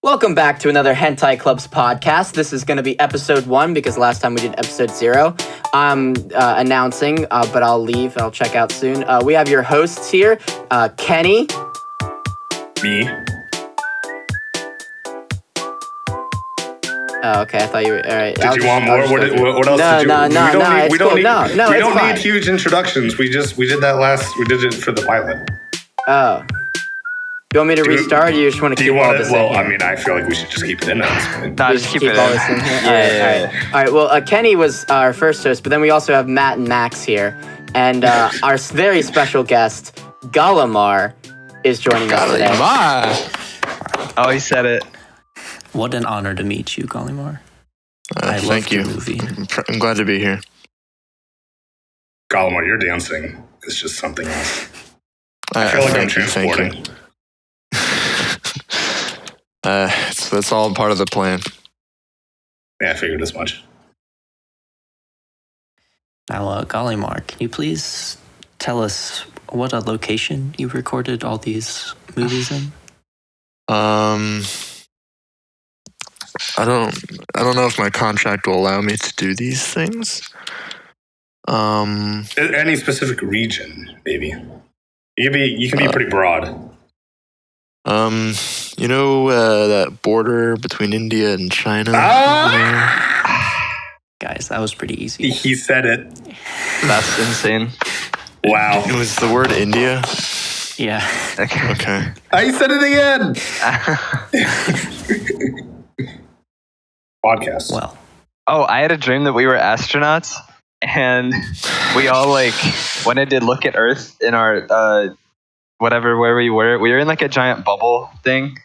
Welcome back to another Hentai Club's podcast. This is going to be episode 1 because last time we did episode 0. I'm announcing, but I'll leave. I'll check out soon. We have your hosts here, Kenny. Me. Oh, okay. I thought you were... All right. Did you want more? What else did you... No, we don't need huge introductions. We did that last... We did it for the pilot. Oh. You want me to restart, or you just want to keep all this in here? I mean, I feel like we should just keep it in at this point. No, just keep it all in. this in here? Yeah. All right. Well, Kenny was our first host, but then we also have Matt and Max here. And our very special guest, Golimar, is joining us today. Golimar! Oh, he said it. What an honor to meet you, Golimar. Thank you. Movie. I'm glad to be here. Golimar, your dancing is just something else. I feel like I'm transporting. That's all part of the plan. Yeah, I figured as much. Now, Golimar, can you please tell us what location you recorded all these movies in? I don't know if my contract will allow me to do these things. Any specific region, maybe. You can be pretty broad. That border between India and China. Guys, that was pretty easy. He said it. That's insane. Wow. It was the word India? Yeah. Okay. I said it again. Podcast. Well. Oh, I had a dream that we were astronauts, and we all wanted to look at Earth in our where we were. We were in like a giant bubble thing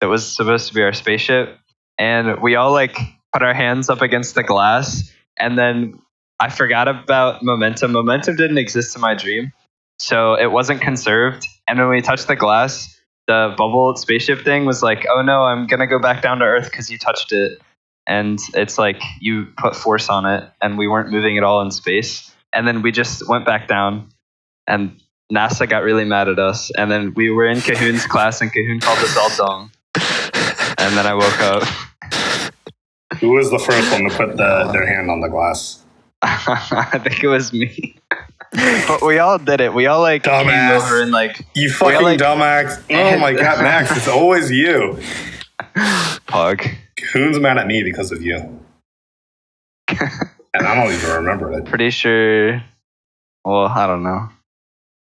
that was supposed to be our spaceship, and we all put our hands up against the glass, and then I forgot about momentum. Momentum didn't exist in my dream, so it wasn't conserved. And when we touched the glass, the bubble spaceship thing was like, "Oh no, I'm gonna go back down to Earth because you touched it." And it's like you put force on it, and we weren't moving at all in space. And then we just went back down, and NASA got really mad at us. And then we were in Cahoon's class, and Cahoon called us all dumb. And then I woke up. Who was the first one to put their hand on the glass? I think it was me. But we all did it. We all came over and you fucking dumbass. Oh my god, Max, it's always you. Pog. Cahoon's mad at me because of you. And I don't even remember it. Pretty sure. Well, I don't know.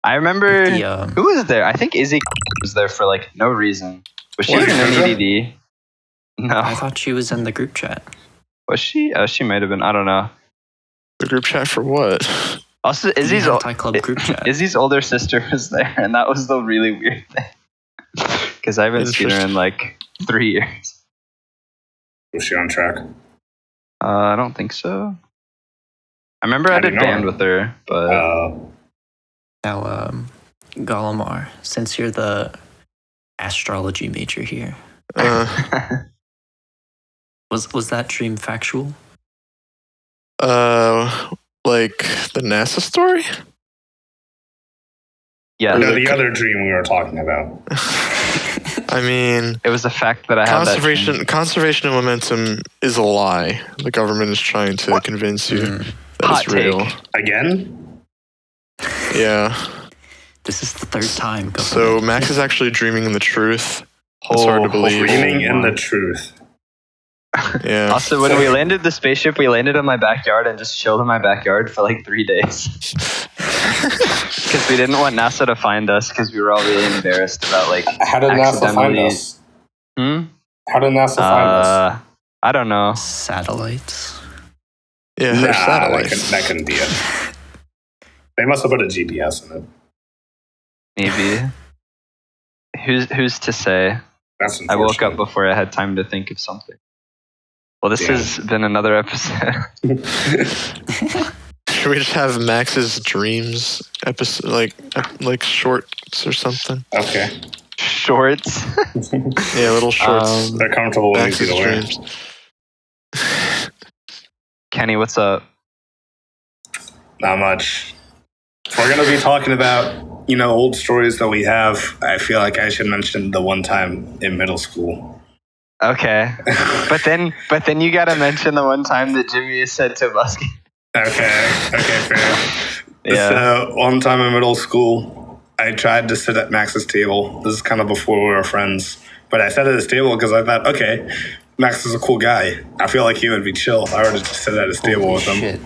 I remember who was there. I think Izzy was there for no reason. Was she in an EDD? No. I thought she was in the group chat. Was she? Oh, she might have been. I don't know. The group chat for what? Also, Izzy's Hentai Club group chat. Izzy's older sister was there, and that was the really weird thing. Because I haven't seen her in 3 years. Was she on track? I don't think so. I remember I did band with her, but... Now, Golimar, since you're the astrology major here, was that dream factual? Like the NASA story? Yeah. No, the other dream we were talking about. I mean, it was the fact that I had conservation of momentum is a lie. The government is trying to convince you that it's real. Again? Yeah. This is the third time. So Max is actually dreaming the truth. It's hard to believe. Dreaming in the truth. Yeah. Also, when we landed the spaceship, we landed in my backyard and just chilled in my backyard for 3 days. Because we didn't want NASA to find us because we were all really embarrassed about How did NASA find us? How did NASA find us? I don't know. Satellites. Yeah, satellites. That couldn't be it. They must have put a GPS in it. Maybe. Who's to say? That's I woke up before I had time to think of something. Well, this has been another episode. Should we just have Max's dreams episode, like shorts or something? Okay. Shorts? Yeah, little shorts. They're comfortable and easy to wear. Kenny, what's up? Not much. If we're going to be talking about, old stories that we have, I feel like I should mention the one time in middle school Okay. But then you gotta mention the one time that Jimmy said to Muskie. Okay, fair. Yeah. So one time in middle school, I tried to sit at Max's table. This is kind of before we were friends. But I sat at his table because I thought, okay, Max is a cool guy. I feel like he would be chill if I were to just sit at his table with him. Shit.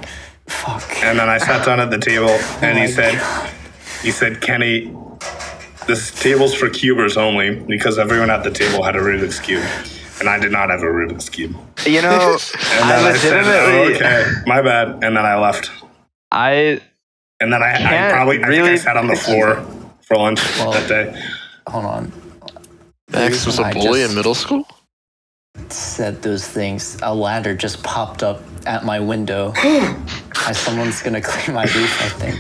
Fuck. And then I sat down at the table, and he said, Kenny, this table's for cubers only because everyone at the table had a Rubik's Cube. And I did not have a Rubik's Cube. You know, And then I legitimately. okay, my bad. And then I left. I And then I think I sat on the floor for lunch that day. Hold on. Max was a bully in middle school? Said those things. A ladder just popped up at my window. Someone's gonna clean my roof, I think.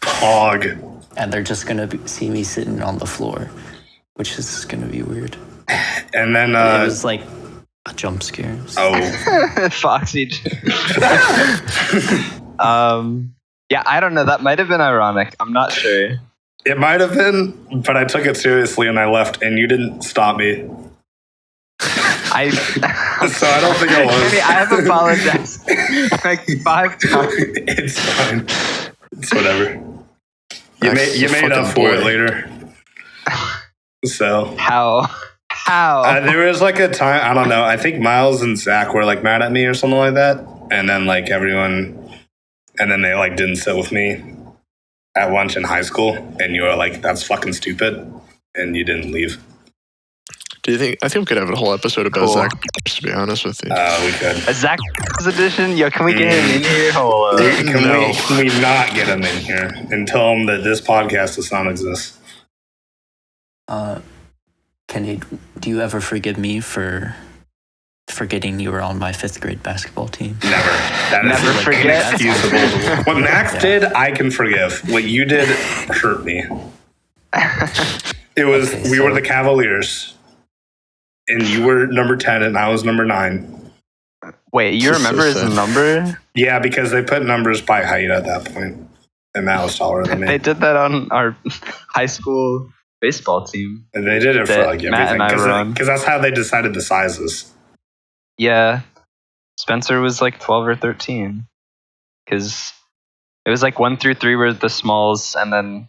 Pog. And they're just gonna see me sitting on the floor, which is gonna be weird. And then It was like a jump scare. Foxy. Yeah, I don't know. That might have been ironic. I'm not sure. It might have been, but I took it seriously and I left, and you didn't stop me. So I don't think I was. I have apologized like 5 times. It's fine. It's whatever. You Max is a made up fucking for it boy. later. So How? there was like a time, I don't know, I think Miles and Zach were like mad at me or something like that, and then like and then they like didn't sit with me at lunch in high school, and you were like, that's fucking stupid, and you didn't leave. Do you think? I think we could have a whole episode about Cool. Zach. To be honest with you, We could. A Zach's edition? Yo, can we get him in here? Hold on. Can we not get him in here and tell him that this podcast does not exist? Kenny, do you ever forgive me for forgetting you were on my 5th grade basketball team? Never. That is Never like forget. inexcusable. What Max did, I can forgive. What you did hurt me. It was Okay, we so- were the Cavaliers, and you were number 10, and I was number 9. Wait, you This is remember so his sad. number? Yeah, because they put numbers by height at that point, and Matt was taller than They me. did that on our high school baseball team. And they did it for that like Matt and I were on. everything because that's how they decided the sizes. Yeah. Spencer was like 12 or 13. Because it was like 1 through 3 were the smalls, and then,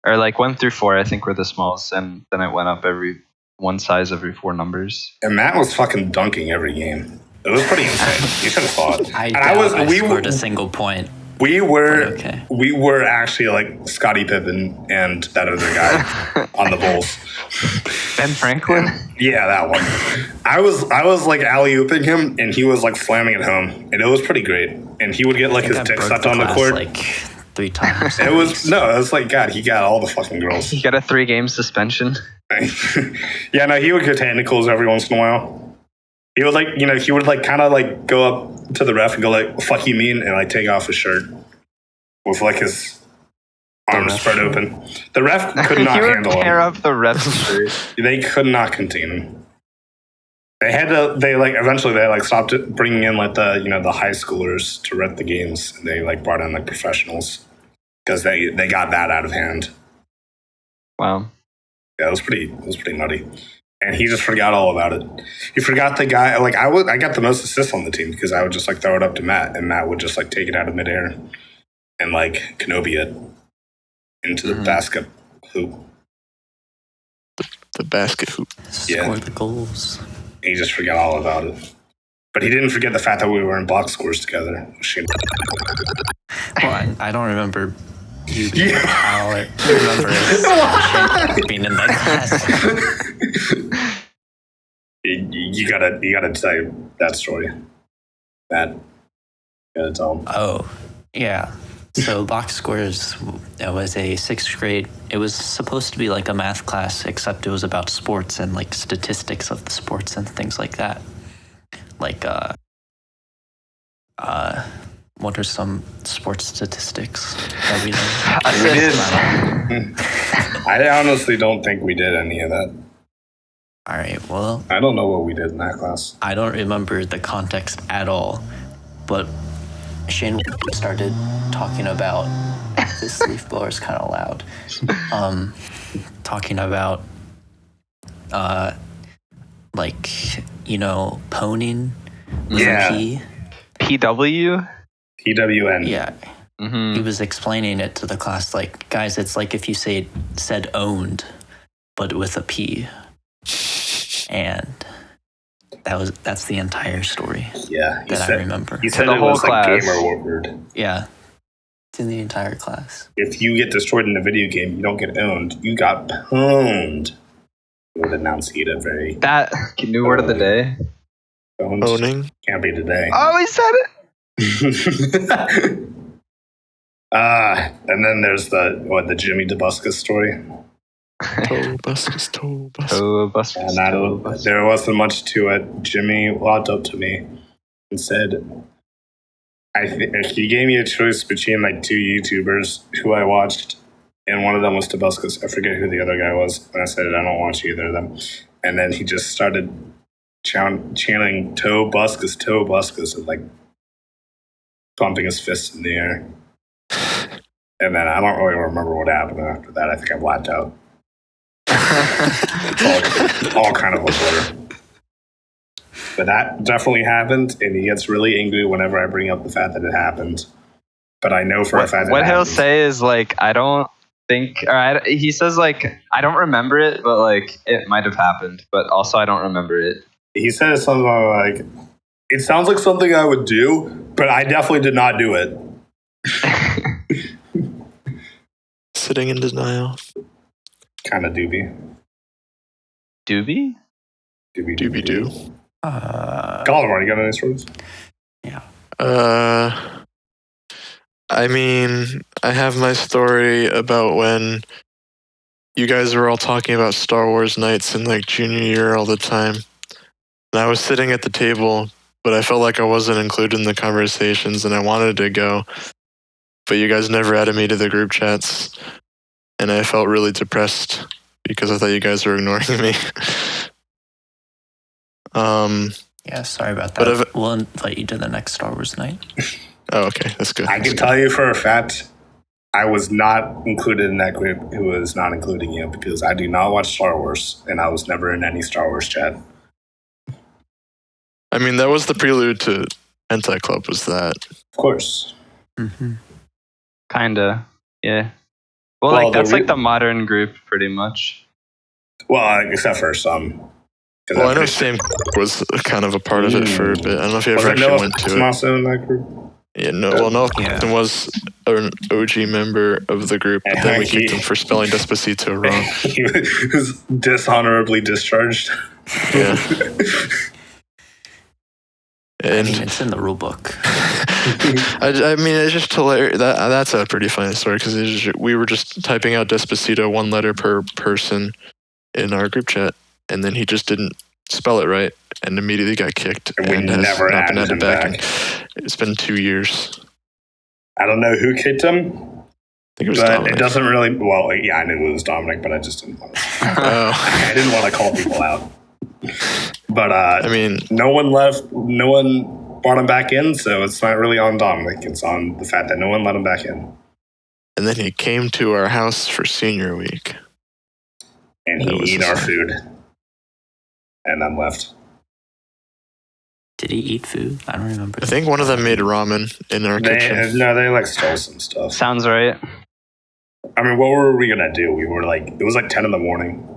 or like 1 through 4, I think, were the smalls, and then it went up every one size every 4 numbers. And Matt was fucking dunking every game. It was pretty insane. You should have saw it. I And doubt I we scored were, a single point. we were, Okay. we were actually like Scottie Pippen and that other guy on the Bulls. Ben Franklin? Yeah, that one. I was like alley-ooping him, and he was like slamming it home, and it was pretty great. And he would get like I his think I dick broke sucked on the glass, court. like 3 times. It was like God, he got all the fucking girls. He got a 3-game suspension. Yeah, no, he would get tentacles every once in a while. He would kind of like go up to the ref and go like, "Fuck you mean?" and like take off his shirt with like his arms spread open. The ref could not He would handle tear him. up the ref's shirt. They could not contain him. Eventually they like stopped bringing in like the high schoolers to ref the games, and they like brought in like professionals because they got that out of hand. Wow. Yeah, it was pretty nutty. And he just forgot all about it. He forgot the guy. Like I got the most assists on the team because I would just like throw it up to Matt, and Matt would just like take it out of midair and like Kenobi it into the basket hoop. the basket hoop. Yeah. Score the goals. He just forgot all about it. But he didn't forget the fact that we were in box scores together. Shame. Well, I don't remember you being Yeah. I remember us being in that class. You gotta tell that story. That you gotta tell him. Oh, yeah. So box scores, it was a 6th grade. It was supposed to be like a math class, except it was about sports and like statistics of the sports and things like that. Like, what are some sports statistics that we learned? I honestly don't think we did any of that. All right. Well, I don't know what we did in that class. I don't remember the context at all, but Shane started talking about this leaf blower is kind of loud. Talking about like, poning with Yeah. a P. PW? PWN. Yeah. Mm-hmm. He was explaining it to the class, like, guys, it's like if you said owned, but with a P. And that's the entire story Yeah. that I remember. He said the it whole was class. like gamer word. Yeah. It's in the entire class. If you get destroyed in a video game, you don't get owned. You got pwned. It would enunciate it very. That new word of the day. Pwned. Owning. Can't be today. Oh, he said it. And then there's the Jimmy DeBuscus story. Toe buskus. Oh, bus. And there wasn't much to it. Jimmy walked up to me and said, if he gave me a choice between like two YouTubers who I watched, and one of them was Tobuscus. I forget who the other guy was. And I said, I don't watch either of them. And then he just started chanting Tobuscus, and like pumping his fists in the air. And then I don't really remember what happened after that. I think I blacked out. It's all kind of a blur. But that definitely happened, and he gets really angry whenever I bring up the fact that it happened. But I know for a fact that what it he'll happened. say is like, I don't think, he says like, I don't remember it, but like it might have happened, but also I don't remember it. He says something like, it sounds like something I would do, but I definitely did not do it. Sitting in denial. Kind of doobie. Doobie? Doobie doo. Golimar, you got any stories? Yeah. I mean, I have my story about when you guys were all talking about Star Wars nights in like junior year all the time. And I was sitting at the table, but I felt like I wasn't included in the conversations and I wanted to go. But you guys never added me to the group chats. And I felt really depressed because I thought you guys were ignoring me. Yeah, sorry about But that. We'll invite you to the next Star Wars night. Oh, okay. That's good. I can tell you for a fact, I was not included in that group who was not including you because I do not watch Star Wars and I was never in any Star Wars chat. I mean, that was the prelude to Hentai Club, was that. Of course. Mm-hmm. Kinda. Yeah. Well, Well, like that's like the modern group pretty much. Well, except for some. Well, I know Sam was kind of a part of it for a bit. I don't know if you ever actually went to it. Also in that group? Yeah, Noah was an OG member of the group, but then we kicked him for spelling Despacito wrong. He was dishonorably discharged. Yeah. I And mean, it's in the rule book. I mean, it's just hilarious. That's a pretty funny story because we were just typing out Despacito one letter per person in our group chat, and then he just didn't spell it right and immediately got kicked. And we has never not been added him back. back. It's been 2 years. I don't know who kicked him, I think it was but Dominic. it doesn't really. Well, yeah, I knew it was Dominic, but I just didn't want to. Oh. I didn't want to call people out. But I mean, no one left. No one brought him back in, so it's not really on Dominic. It's on the fact that no one let him back in. and then he came to our house for senior week. And That he was ate his- our food. And then left. Did he eat food? I don't remember. I think one of them made ramen in our kitchen. They like stole some stuff. Sounds right. I mean, what were we gonna do? We were like, it was like 10 in the morning.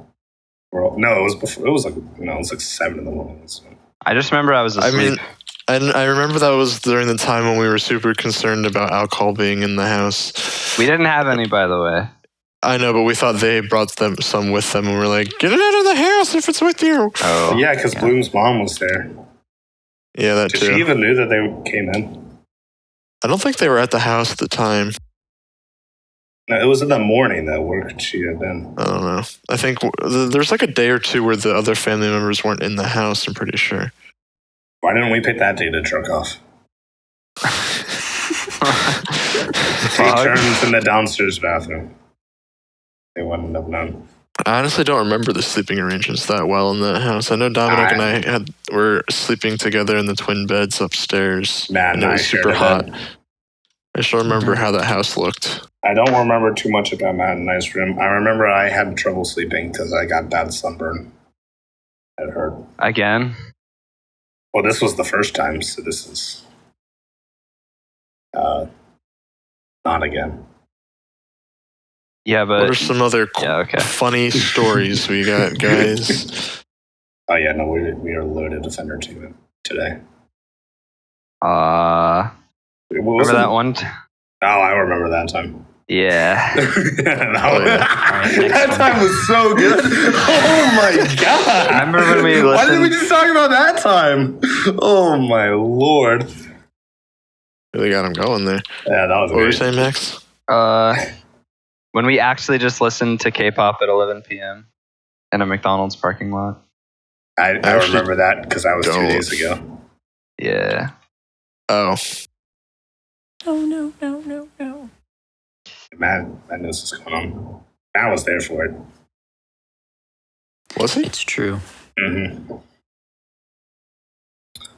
No, it was before. It was like, it was like 7 in the morning. So. I just remember I was I asleep. mean, I remember that was during the time when we were super concerned about alcohol being in the house. We didn't have any, by the way. I know, but we thought they brought some with them, and we're like, get it out of the house if it's with you. Oh. Yeah, because Bloom's mom was there. Yeah, that Did too. she even knew that they came in? I don't think they were at the house at the time. No, it was in the morning though. Where could she have been? I don't know. I think there's like a day or two where the other family members weren't in the house, I'm pretty sure. Why didn't we pick that day to jerk off? Take turns in the downstairs bathroom. They wouldn't have known. I honestly don't remember the sleeping arrangements that well in that house. I know Dominic and I were sleeping together in the twin beds upstairs. Matt and and it I was shared super a hot. bed. I still remember how that house looked. I don't remember too much about Matt and I's room. I remember I had trouble sleeping because I got bad sunburn. I've heard. Again? Well, this was the first time, so this is not again. Yeah, but What are some other okay. funny stories we got, guys? Oh yeah, no, we are loaded with entertainment today. Remember that one? Oh, I remember that time. Yeah. That time was so good. Oh my god! I remember when we listened. Why did we just talk about that time? Oh my lord! Really got him going there. Yeah, that was. What were you saying, Max? When we actually just listened to K-pop at 11 p.m. in a McDonald's parking lot. I remember that because that was 2 days ago. Yeah. Oh. No. Matt knows what's going on. Matt was there for it. Was he? It's true. Mm-hmm.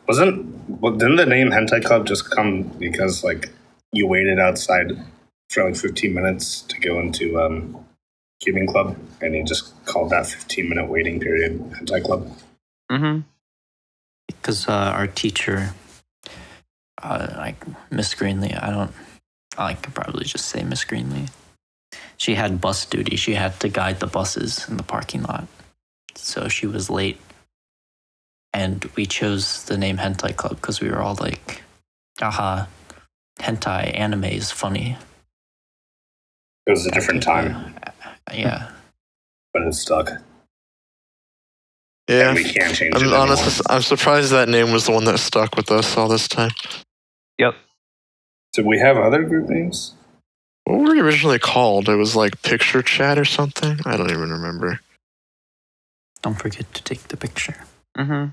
Didn't the name Hentai Club just come because like you waited outside for like 15 minutes to go into Cubing Club, and he just called that 15-minute waiting period Hentai Club? Mm-hmm. Because our teacher, like Miss Greenlee, I could probably just say Miss Greenlee. She had bus duty. She had to guide the buses in the parking lot. So she was late. And we chose the name Hentai Club because we were all like, aha, hentai anime is funny. It was a different time, Yeah. but it stuck. Yeah. And we can't change it anymore. I'm surprised that name was the one that stuck with us all this time. Yep. Did we have other group names? What were we originally called? It was like Picture Chat or something? I don't even remember. Don't forget to take the picture. Mm-hmm.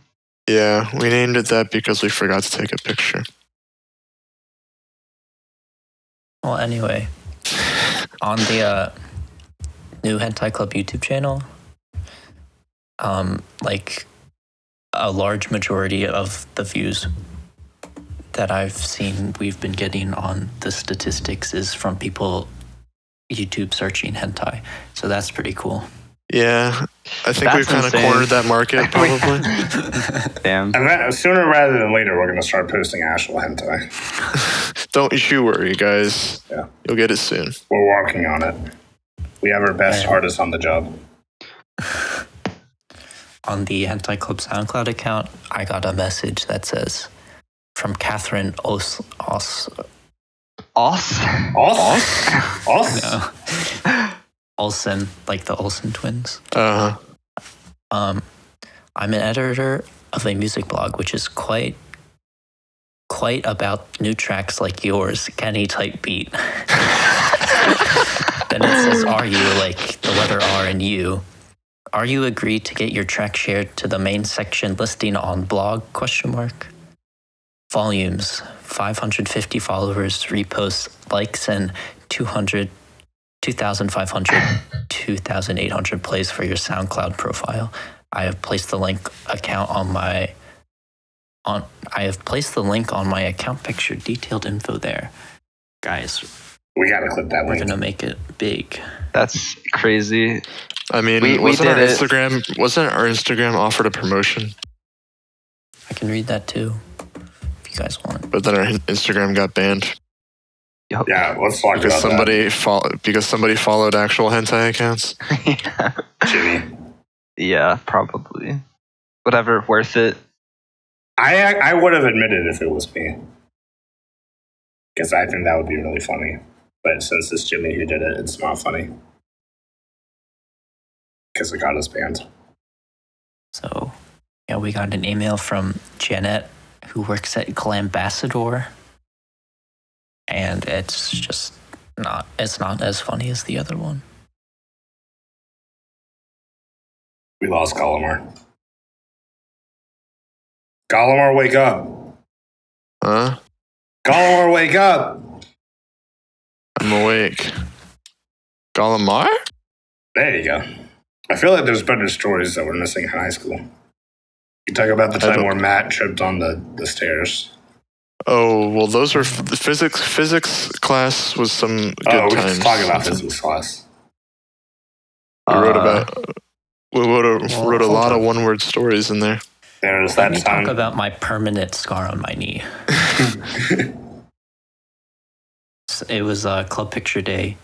Yeah, we named it that because we forgot to take a picture. Well, anyway, on the new Hentai Club YouTube channel, like a large majority of the views that I've seen we've been getting on the statistics is from people YouTube searching hentai. So that's pretty cool. Yeah, I think That's we've kind of insane. cornered that market, probably. Damn. Sooner rather than later, we're going to start posting actual hentai. Don't you worry, guys. Yeah. You'll get it soon. We're working on it. We have our best artists on the job. On the Hentai Club SoundCloud account, I got a message that says, from Catherine Os? No. Olsen, like the Olsen twins. Uh-huh. I'm an editor of a music blog, which is quite about new tracks like yours, Kenny type beat. Then it says, are you, like the letter R and U. Are you agreed to get your track shared to the main section listing on blog, ? Volumes, 550 followers, reposts, likes, and 2,500, 2,800 plays for your SoundCloud profile. I have placed the link on my account picture, detailed info there. Guys, we gotta clip that we're link. gonna make it big. That's crazy. I mean, wasn't our Instagram offered a promotion? I can read that too, if you guys want. But then our Instagram got banned Yeah, let's talk because about that. because somebody followed actual hentai accounts. Yeah. Jimmy. Yeah, probably. Whatever, worth it. I would have admitted if it was me. Because I think that would be really funny. But since it's Jimmy who did it, it's not funny. Because it got us banned. So, yeah, we got an email from Janet, who works at Glambassador. And it's just not as funny as the other one. We lost Golimar. Golimar, wake up. Huh? Golimar, wake up. I'm awake. Golimar? There you go. I feel like there's better stories that we're missing in high school. You talk about the time where Matt tripped on the stairs. Oh, well, those were the physics class was some good we times. can talk about physics class. We wrote about wrote a lot of one-word stories in there. There was Let that me time. talk about my permanent scar on my knee. It was club picture day,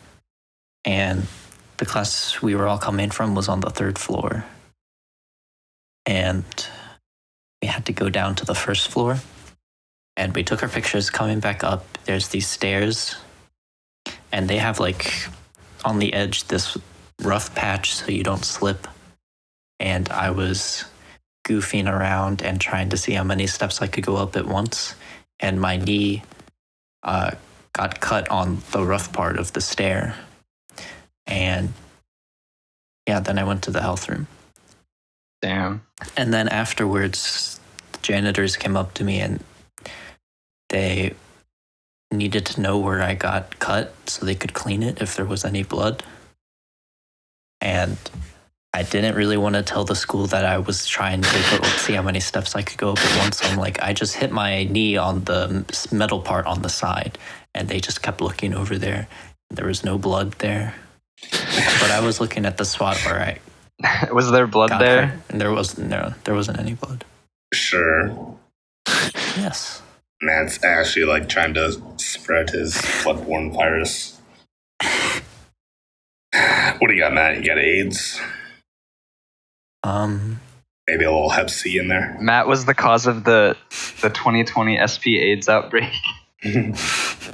and the class we were all coming from was on the 3rd floor. And we had to go down to the 1st floor. And we took our pictures coming back up. There's these stairs, and they have like on the edge this rough patch so you don't slip. And I was goofing around and trying to see how many steps I could go up at once. And my knee got cut on the rough part of the stair. And yeah, then I went to the health room. Damn. And then afterwards, the janitors came up to me and they needed to know where I got cut so they could clean it if there was any blood. And I didn't really want to tell the school that I was trying to see how many steps I could go up at once. So I'm like, I just hit my knee on the metal part on the side, and they just kept looking over there. There was no blood there. But I was looking at the spot where I Was there blood got there? hurt, and there wasn't any blood. Sure. Yes. Matt's actually like trying to spread his bloodborne virus. What do you got, Matt? You got AIDS? Maybe a little Hep C in there. Matt was the cause of the 2020 SP AIDS outbreak.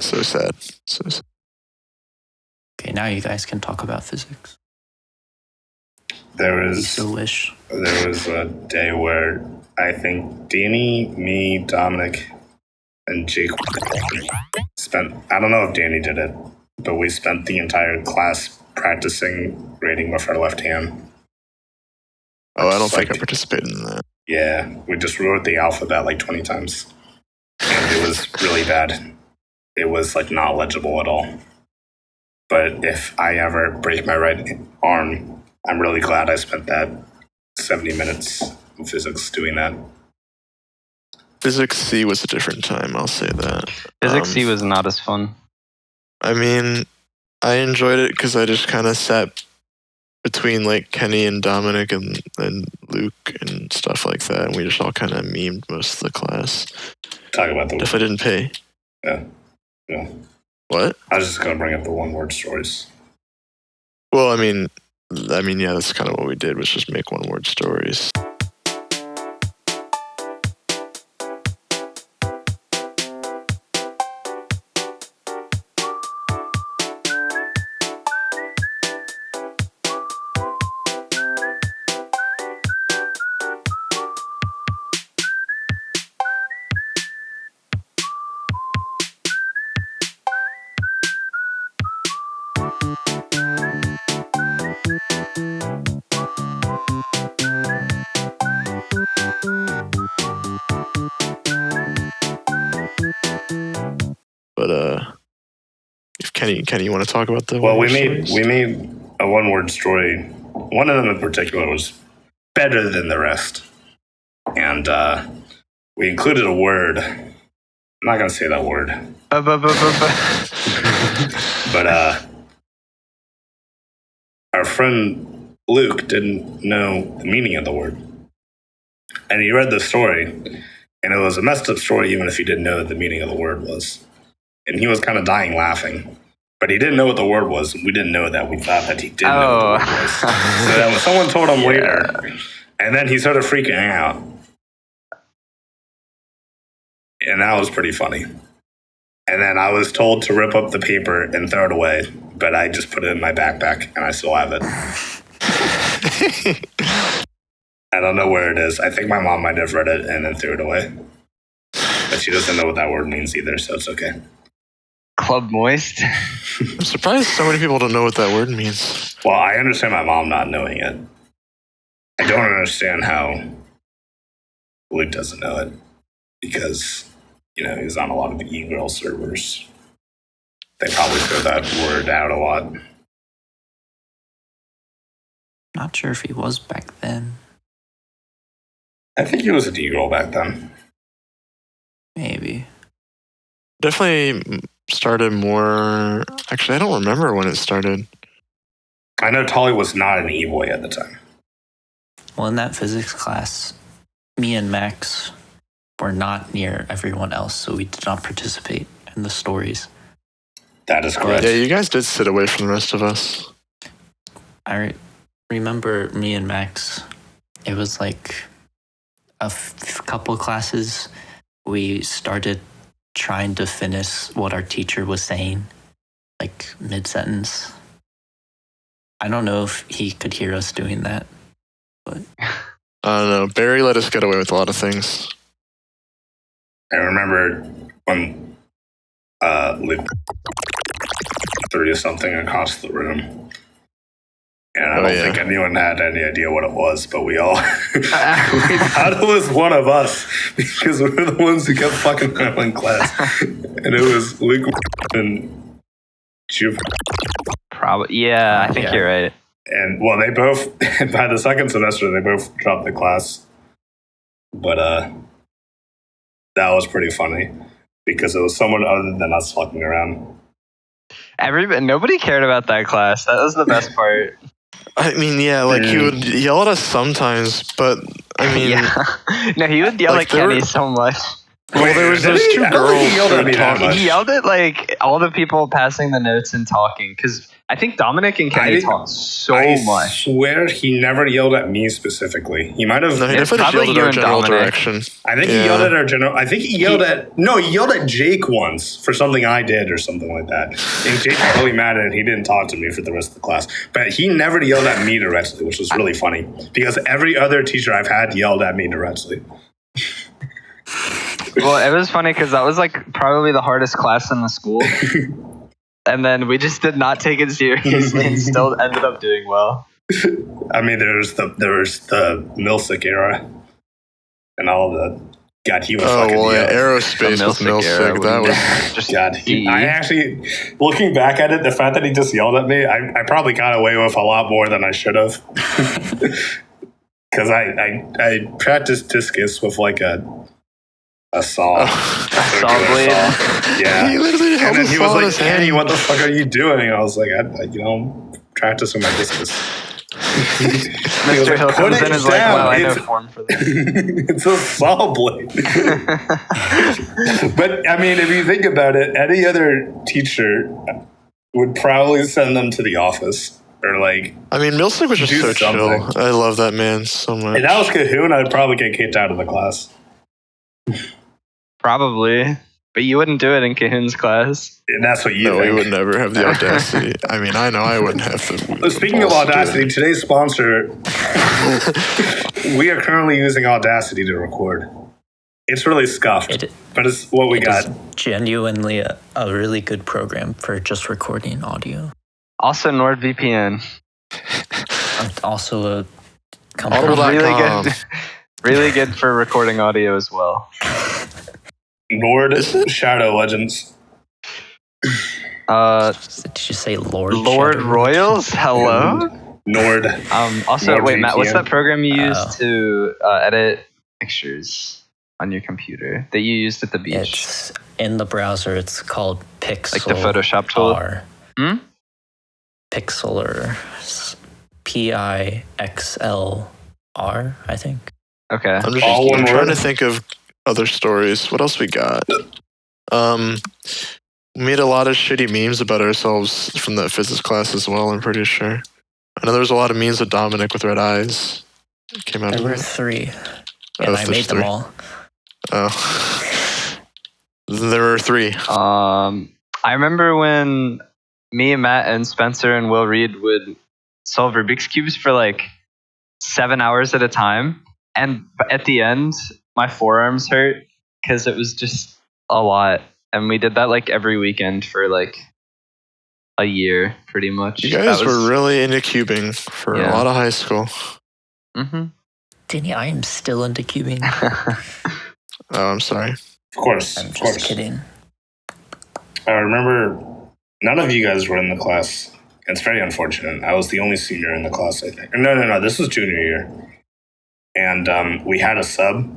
So sad. So sad. Okay, now you guys can talk about physics. There You was still wish. a day where I think Danny, me, Dominic, and Jake spent. I don't know if Danny did it, but we spent the entire class practicing reading with our left hand. Oh, I don't Just think I like- participated in that. Yeah, we just wrote the alphabet like 20 times. And it was really bad. It was like not legible at all. But if I ever break my right arm, I'm really glad I spent that 70 minutes in physics doing that. Physics C was a different time, I'll say that. Physics C was not as fun. I mean, I enjoyed it because I just kind of sat between like Kenny and Dominic and Luke and stuff like that, and we just all kind of memed most of the class. Talk about the If I didn't pay. yeah. What? I was just going to bring up the one-word stories. Well, I mean, yeah, that's kind of what we did, was just make one-word stories. But if Kenny, you want to talk about the? Well, we one-word stories? made a one-word story. One of them in particular was better than the rest. And we included a word. I'm not going to say that word. But our friend Luke didn't know the meaning of the word. And he read the story, and it was a messed up story even if he didn't know what the meaning of the word was. And he was kind of dying laughing. But he didn't know what the word was. We didn't know that. We thought that he did know what the word was. So that when someone told him later, and then he started freaking out. And that was pretty funny. And then I was told to rip up the paper and throw it away, but I just put it in my backpack and I still have it. I don't know where it is. I think my mom might have read it and then threw it away. But she doesn't know what that word means either, so it's okay. Club Moist. I'm surprised so many people don't know what that word means. Well, I understand my mom not knowing it. I don't understand how Luke doesn't know it because, he's on a lot of the e-girl servers. They probably throw that word out a lot. Not sure if he was back then. I think he was an e-girl back then. Maybe. Definitely started more. Actually, I don't remember when it started. I know Tolly was not an e-boy at the time. Well, in that physics class, me and Max were not near everyone else, so we did not participate in the stories. That is correct. Yeah, you guys did sit away from the rest of us. I remember me and Max, it was like a couple classes, we started trying to finish what our teacher was saying, like mid-sentence. I don't know if he could hear us doing that, but... I don't know. Barry let us get away with a lot of things. I remember when Luke threw something across the room. And I don't think anyone had any idea what it was, but we all we thought it was one of us because we were the ones who kept fucking around in class. And it was Luke and Juve. Probably, yeah, I think you're right. And well, they both, by the second semester, they both dropped the class. But that was pretty funny because it was someone other than us fucking around. Nobody cared about that class. That was the best part. I mean, yeah, like he would yell at us sometimes, but I mean, yeah. No, he would yell like, at Kenny so much. Well, there was those two girls he yelled at me that talking. much. He yelled at like all the people passing the notes and talking because I think Dominic and Kenny talked so much. I swear he never yelled at me specifically. He might have. No, he It's definitely probably yelled you at our and general Dominic. direction. I think he yelled at our general. I think he yelled at. No, he yelled at Jake once for something I did or something like that. And Jake got really mad and he didn't talk to me for the rest of the class. But he never yelled at me directly, which was really funny because every other teacher I've had yelled at me directly. Well, it was funny because that was like probably the hardest class in the school. And then we just did not take it seriously and still ended up doing well. I mean, there was the Milsic era and all the. God, he was fucking yelling. Aerospace with Milsic. That was just God. I actually, looking back at it, the fact that he just yelled at me, I probably got away with a lot more than I should have. Because I practiced discus with like a saw. Saw blade. Yeah. He literally held And then a he saw was in like, his hand. Kenny, what the fuck are you doing? I was like, practicing my discus. Mr. Hill comes in and is like, wow, I know form for this. It's a saw blade. But, I mean, if you think about it, any other teacher would probably send them to the office. Or like, I mean, Milsic was just do so chill. something. I love that man so much. if that was Cahoon, I'd probably get kicked out of the class. Probably. But you wouldn't do it in Cahoon's class. And that's what you No, we think. would never have the audacity. I mean, I know I wouldn't have the. Speaking of balls to do Audacity, it. today's sponsor, we are currently using Audacity to record. It's really scuffed, but it's what we got. It's genuinely a really good program for just recording audio. Also, NordVPN. Also a company. Audible.com. Really good. Really good for recording audio as well. Nord Shadow Legends. Did you say Lord Shadow? Royals? Hello? Nord. Also, Nord wait, Matt, what's VPN. that program you use to edit pictures on your computer that you used at the beach? It's in the browser. It's called Pixel. Like the Photoshop tool? R. Pixel or Pixlr, I think. Okay. I'm just All one trying word? to think of other stories. What else we got? We made a lot of shitty memes about ourselves from that physics class as well, I'm pretty sure. I know there was a lot of memes of Dominic with red eyes. Came out There of were it. 3, Oh, and I there's made them 3. all. Oh. There were 3. I remember when me and Matt and Spencer and Will Reed would solve Rubik's Cubes for like 7 hours at a time. And at the end, my forearms hurt because it was just a lot. And we did that like every weekend for like a year, pretty much. You guys were really into cubing for a lot of high school. Mm-hmm. Danny, I am still into cubing. Oh, I'm sorry. Of course. I'm Of just course. kidding. I remember none of you guys were in the class. It's very unfortunate. I was the only senior in the class, I think. No. This was junior year. And we had a sub.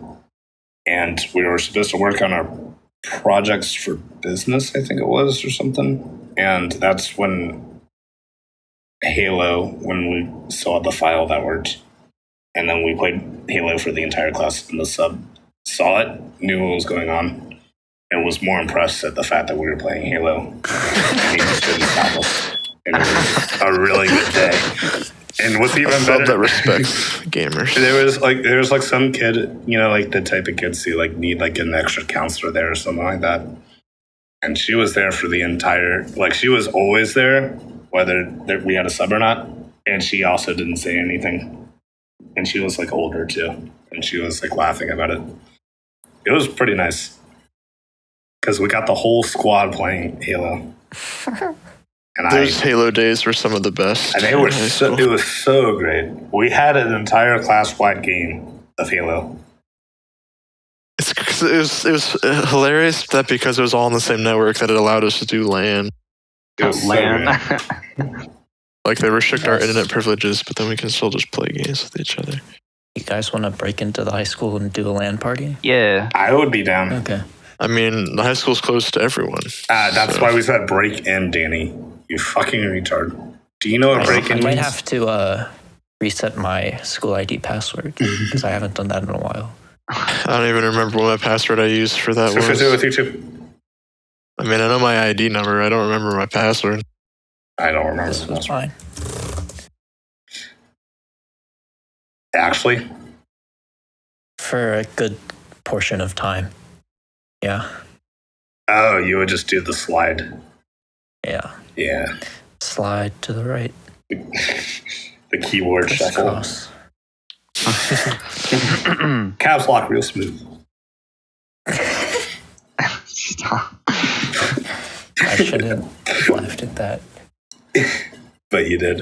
And we were supposed to work on our projects for business, I think it was, or something. And that's when Halo, when we saw the file that worked. And then we played Halo for the entire class, and the sub saw it, knew what was going on, and was more impressed at the fact that we were playing Halo. And he just didn't stop us. And it was a really good day. And what's even Sub better, that respects gamers. there was like some kid, you know, like the type of kids who like need like an extra counselor there or something like that. And she was there for the entire, like she was always there, whether we had a sub or not. And she also didn't say anything. And she was like older too. And she was like laughing about it. It was pretty nice. Because we got the whole squad playing Halo. And Those Halo days were some of the best. and they were it was so great. We had an entire class-wide game of Halo. It was hilarious that because it was all on the same network that it allowed us to do LAN. It was so LAN. good. Like they restrict our internet privileges, but then we can still just play games with each other. You guys want to break into the high school and do a LAN party? Yeah. I would be down. Okay. I mean, the high school's closed to everyone. That's why we said break in, Danny. You fucking retard. Do you know what break I in might means? have to reset my school ID password because I haven't done that in a while. I don't even remember what my password I used for that So was. with you too. I mean, I know my ID number. I don't remember my password. I don't remember. This was fine. Actually, For a good portion of time. Yeah. oh, you would just do the slide. Yeah. Yeah. Slide to the right. The keyboard shuffle. Crisscross. Caps lock real smooth. Stop. I shouldn't have laughed at that. But you did.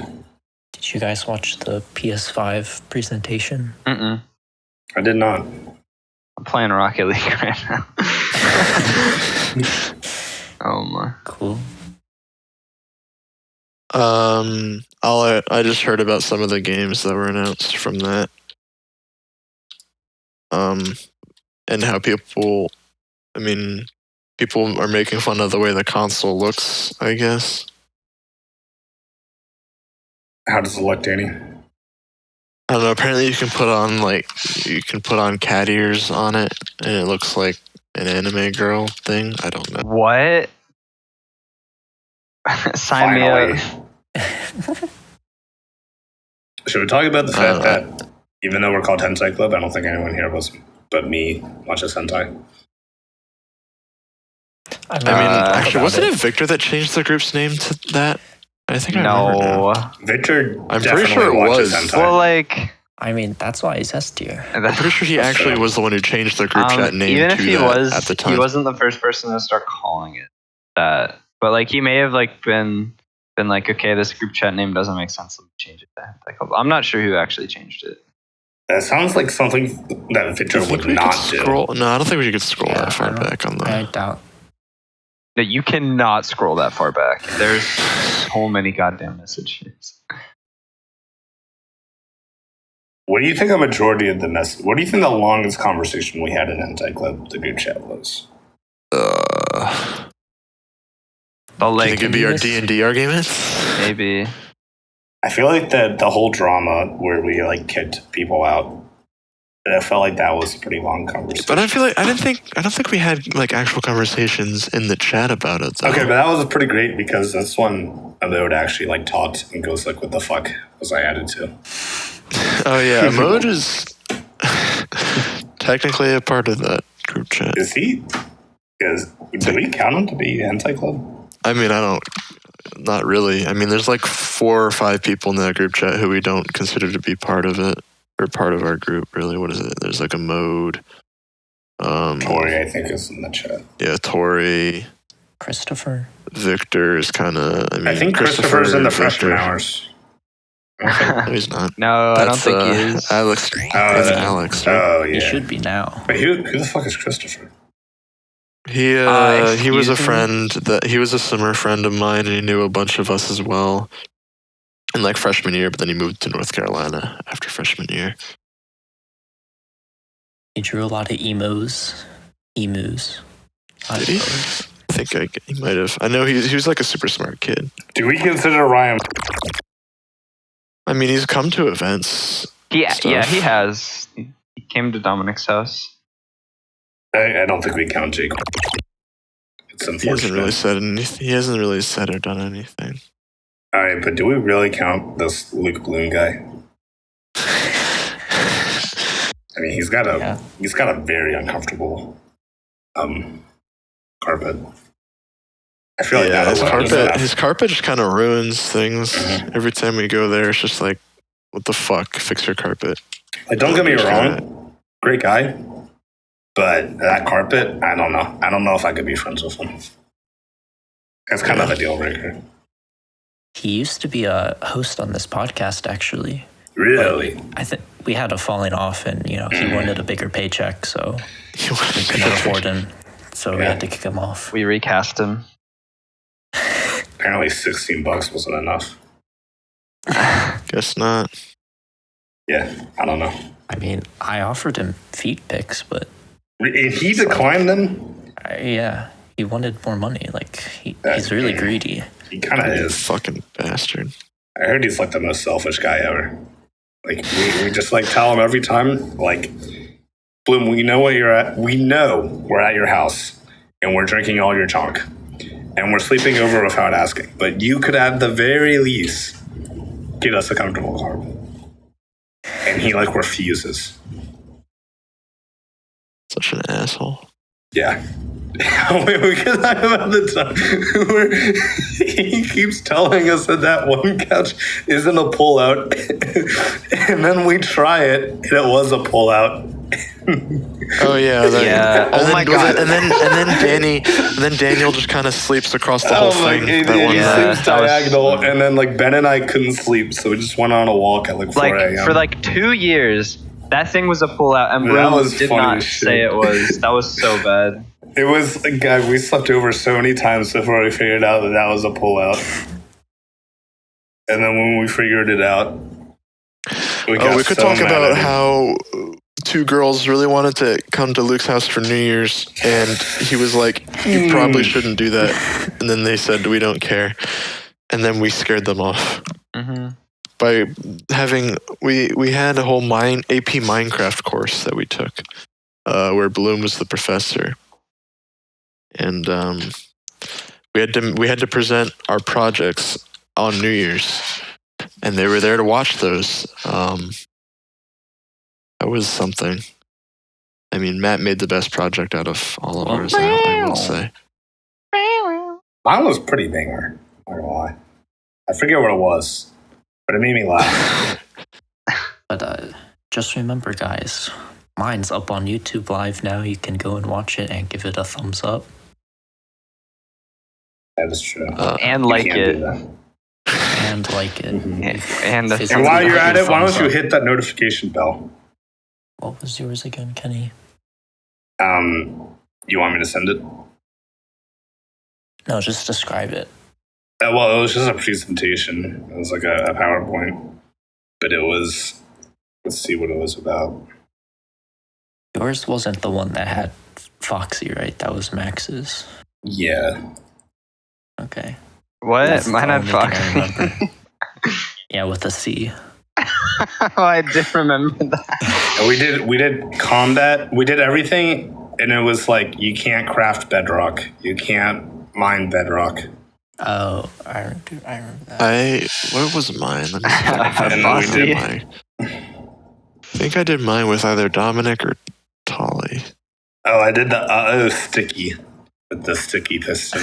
Did you guys watch the PS5 presentation? Mm-mm. I did not. I'm playing Rocket League right now. Oh my. Cool. I just heard about some of the games that were announced from that. And how people are making fun of the way the console looks, I guess. How does it look, Danny? I don't know, apparently you can put on cat ears on it and it looks like an anime girl thing. I don't know. What? Sign me Finally. up. Should we talk about the fact that even though we're called Hentai Club, I don't think anyone here but me watches hentai. I mean, actually, wasn't it Victor that changed the group's name to that? I think I remember now. No. Victor I'm pretty definitely sure it watches was. hentai. Well, like, I mean, that's why he's S tier. I'm pretty sure he actually was the one who changed the group chat name even to if he that was, at the time. he wasn't the first person to start calling it that. But like, he may have like been like, okay, this group chat name doesn't make sense. Let me change it to Hentai Club. I'm not sure who actually changed it. That sounds like something that Victor would not do. No, I don't think we could scroll that far back on I the. doubt. No, you cannot scroll that far back. There's so many goddamn messages. What do you think a majority of the what do you think the longest conversation we had in Hentai Club, the group chat, was? But Do you like, think it'd be our D&D arguments? maybe. I feel like the whole drama where we like kicked people out, I felt like that was a pretty long conversation. But I feel like I don't think we had like actual conversations in the chat about it. Though. Okay, but that was pretty great because that's when Amode actually like talked and goes like, "What the fuck was I added to?" Oh yeah, Mode is technically a part of that group chat. Is he? Did we count him to be Hentai Club? I mean, not really. I mean, there's like 4 or 5 people in that group chat who we don't consider to be part of it or part of our group. Really, what is it? There's like a Mode. Tori, I think, is in the chat. Yeah, Tori. Christopher. Victor is kind of. I think Christopher's in the freshman Victor. hours. No, he's not. No, I don't That's, think he is. Alex. It's Alex. Right? Oh yeah. He should be now. Wait, who the fuck is Christopher? He was excuse a me? friend he was a summer friend of mine, and he knew a bunch of us as well in like freshman year. But then he moved to North Carolina after freshman year. He drew a lot of emus. I Did he? suppose. I think he might have. I know he was like a super smart kid. Do we consider Ryan? I mean, he's come to events. stuff. Yeah, he has. He came to Dominic's house. I don't think we count Jake. It's He hasn't unfortunate. really said anything. He hasn't really said or done anything. All right, but do we really count this Luke Bloom guy? I mean, he's got a very uncomfortable carpet. I feel like his carpet just kind of ruins things. Every time we go there, it's just like, what the fuck? Fix your carpet. Like, don't get me wrong, great guy, but that carpet, I don't know. I don't know if I could be friends with him. That's kind of a deal breaker. He used to be a host on this podcast, actually. Really? But I think we had a falling off, and he wanted a bigger paycheck, so we couldn't afford him. So we had to kick him off. We recast him. Apparently, $16 wasn't enough. Guess not. Yeah, I don't know. I mean, I offered him feet pics, but He declined them. he wanted more money. Like he's really greedy. He kind of is. Fucking bastard. I heard he's like the most selfish guy ever. Like we just like tell him every time, like, Bloom, we know what you're at. We know we're at your house and we're drinking all your chunk and we're sleeping over without asking. But you could at the very least get us a comfortable carpet. And he like refuses. Such an asshole. Yeah. We can talk about the time where he keeps telling us that one couch isn't a pullout, and then we try it, and it was a pullout. Oh yeah, Yeah. Oh my God. And then Daniel just kind of sleeps across the whole thing. He sleeps diagonal, and then like Ben and I couldn't sleep, so we just went on a walk at like 4 a.m. For like 2 years, that thing was a pullout, and Bloom did not say it was. That was so bad. It was, God, we slept over so many times before we figured out that was a pullout. And then when we figured it out, we could talk about how two girls really wanted to come to Luke's house for New Year's, and he was like, you probably shouldn't do that. And then they said, we don't care. And then we scared them off. Mm-hmm. By having, we had a whole AP Minecraft course that we took, where Bloom was the professor. And we had to present our projects on New Year's, and they were there to watch those. That was something. I mean, Matt made the best project out of all of ours, I will say. Mine was pretty banger, not gonna lie. I forget what it was, but it made me laugh. But just remember, guys, mine's up on YouTube Live now. You can go and watch it and give it a thumbs up. That is true. And like it. And like it. And while you're at it, why don't you hit that notification bell? What was yours again, Kenny? You want me to send it? No, just describe it. Well, it was just a presentation. It was like a PowerPoint. But it was, let's see what it was about. Yours wasn't the one that had Foxy, right? That was Max's. Yeah. Okay. What? That's the Mine had only thing I Fox. remember. Yeah, with a C. Oh, I did remember that. And we did combat. We did everything, and it was like, you can't craft bedrock. You can't mine bedrock. Oh, I remember that. What was mine? Let me see. And then we did I think I did mine with either Dominic or Tolly. Oh, I did the sticky. With the sticky piston.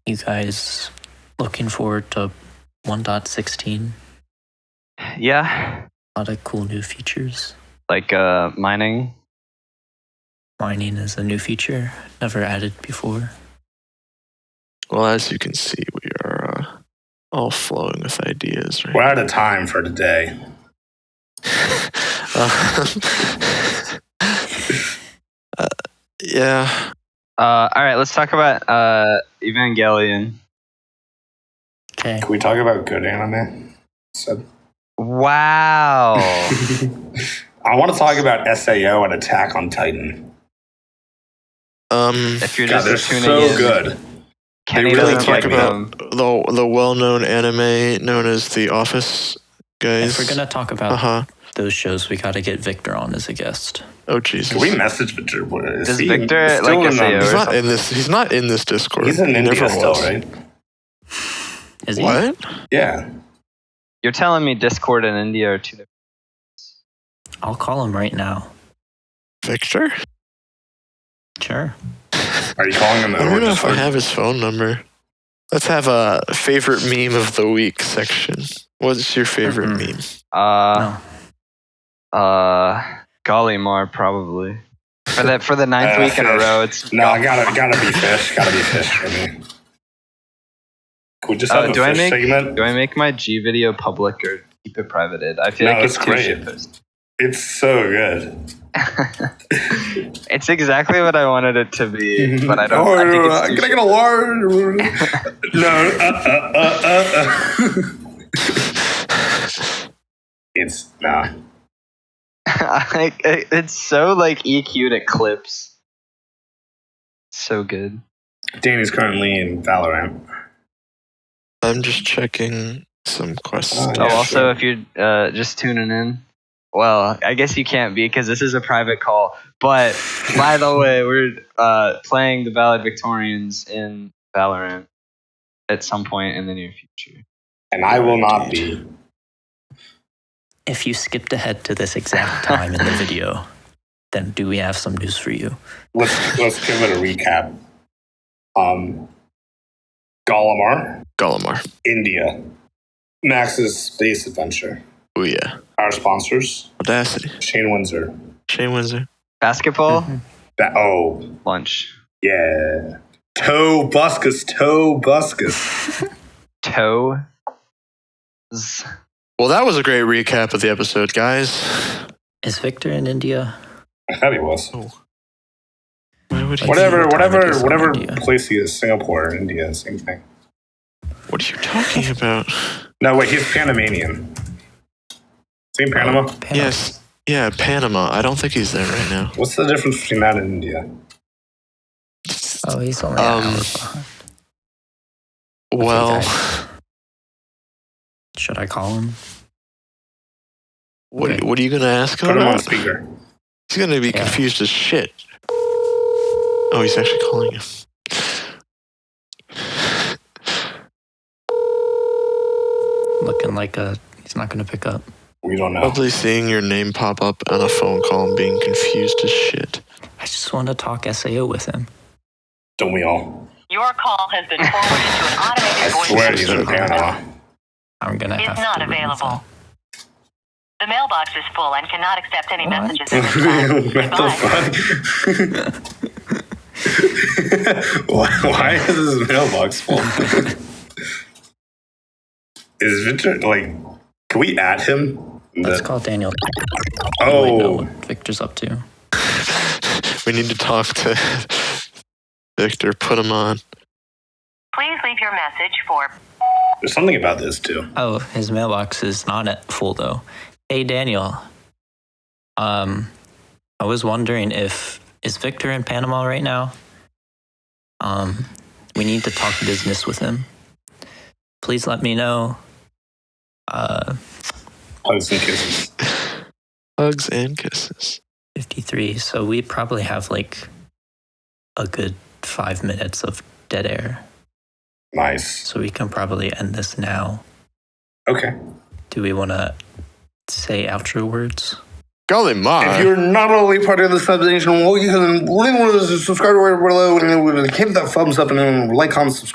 You guys looking forward to 1.16? Yeah. A lot of cool new features. Like mining. Mining is a new feature, never added before. Well, as you can see, we are all flowing with ideas, right? We're out of time for today. Yeah. All right, let's talk about Evangelion. Okay. Can we talk about good anime? Wow. I want to talk about SAO and Attack on Titan. If you're God, just they're tuning so in, good. Kenny They really doesn't talk like about them. the well-known anime known as The Office. guys. If we're gonna talk about those shows, we gotta get Victor on as a guest. Oh Jesus! Can we message Victor? Does Victor like SAO? He's not in this. He's not in this Discord. He's in India never still, was. right? Is he? What? Yeah. You're telling me Discord and India are two different? I'll call him right now. Victor? Sure. Are you calling him? I don't know if I have his phone number. Let's have a favorite meme of the week section. What's your favorite meme? Golimar probably. For the ninth week in a row, it's I gotta be fish. Gotta be fish for me. Could we just have a fish segment? Do I make my G video public or keep it privated? I feel like it's too shitpost. It's so good. It's exactly what I wanted it to be, but I don't. I think can I get a large? No. It's nah. It's so like EQ'd at clips. So good. Danny's currently in Valorant. I'm just checking some questions. Also, if you're just tuning in, well, I guess you can't be because this is a private call. But by the way, we're playing the Valid Victorians in Valorant at some point in the near future. And I will not be. If you skipped ahead to this exact time in the video, then do we have some news for you? Let's give it a recap. Golimar. India. Max's Space Adventure. Oh yeah. Our sponsors. Audacity. Shane Windsor. Basketball? Lunch. Yeah. Toe buskus. Toe. Well, that was a great recap of the episode, guys. Is Victor in India? I thought he was. Oh. Why would he whatever place he is, Singapore or India, same thing. What are you talking about? No, wait, he's Panamanian. Same Panama? Yes. Yeah, Panama. I don't think he's there right now. What's the difference between that and India? Oh, he's only an hour behind. Well, should I call him? What are you going to ask him Put him about? on speaker. He's going to be confused as shit. Oh, he's actually calling you. Looking like he's not going to pick up. We don't know. Probably seeing your name pop up on a phone call and being confused as shit. I just want to talk SAO with him. Don't we all? Your call has been forwarded to an automated voice. I swear he's in Panama. I'm going to have Is not available. The mailbox is full and cannot accept any messages at this time. What the fuck? Why is his mailbox full? Is Victor, can we add him? Let's call Daniel. Oh. Wait, know what Victor's up to. We need to talk to Victor. Put him on. Please leave your message for... There's something about this, too. Oh, his mailbox is not at full, though. Hey, Daniel. I was wondering is Victor in Panama right now? We need to talk business with him. Please let me know. Hugs and kisses. Hugs and kisses. 53. So we probably have a good 5 minutes of dead air. Nice. So we can probably end this now. Okay. Do we want to say outro words? Golimar. If you're not only part of the substation, well, you can subscribe to our below and hit that thumbs up and like, comment, subscribe.